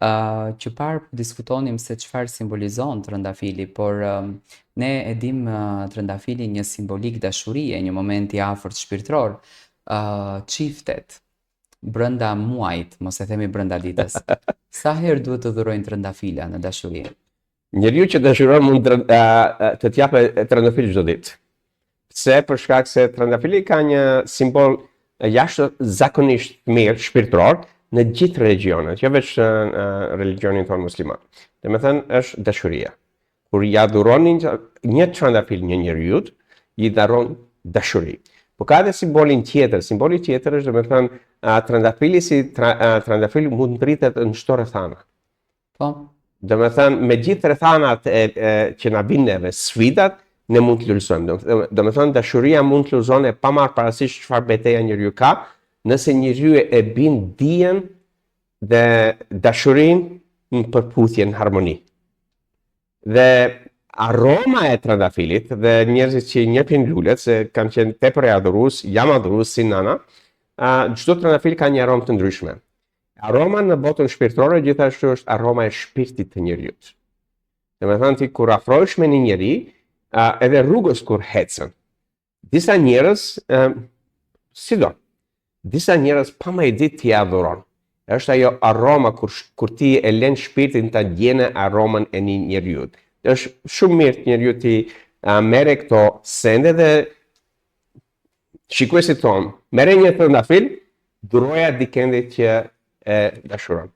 Që parë diskutonim se çfarë simbolizon trëndafili, por ne e dim trëndafili një simbolik dashurie, një moment i afërt shpirtëror. Çiftet brenda muajit, mos e themi brenda ditës. Sa herë duhet të dhurojnë trëndafila në dashuri? Njeriu që dashuron mund të t'japë trëndafil çdo ditë. Pse? Për shkak se trëndafili ka një simbol jashtëzakonisht mirë shpirtëror në gjithë religionet, jo vetëm në religionin tonë musliman. Domethënë është dashuria. Kur ja dhuroni një trëndafil një njeriu, i dharon dashuri. Po ka edhe simbolin tjetër. Simboli tjetër është domethënë trëndafili si trëndafil mund ngritet në çdo rrethana. Po. Domethënë me gjithë rrethanat që na vijnë neve, sfidat, ne mund të lullësojmë. Domethënë dashuria mund të lullëzone pa marrë parasysh çfarë betejë njeriu ka, nëse njeriu e bin dijen dhe dashurinë në përputhje, në harmoni. Dhe aroma e trëndafilit dhe njerëzit që njepin lulet, se kanë qenë tepër e adhurues, jam adhurues si nana, çdo trëndafil ka një aromë të ndryshme. Aroma në botën shpirtërore gjithashtu është aroma e shpirtit të njeriu. Domethënë ti kur afrohesh me një njeri, edhe rrugës kur hecën. Disa njerëz, disa njerëz pa më e ditë ti adhuron. Është ajo aroma kur ti e lën shpirtin ta gjene aromën e një njeriu. Është shumë mirë të njeriu ti merre këto sende dhe shikuesi ton, merre një trëndafil, dhuroja dikëndit që e dashuron.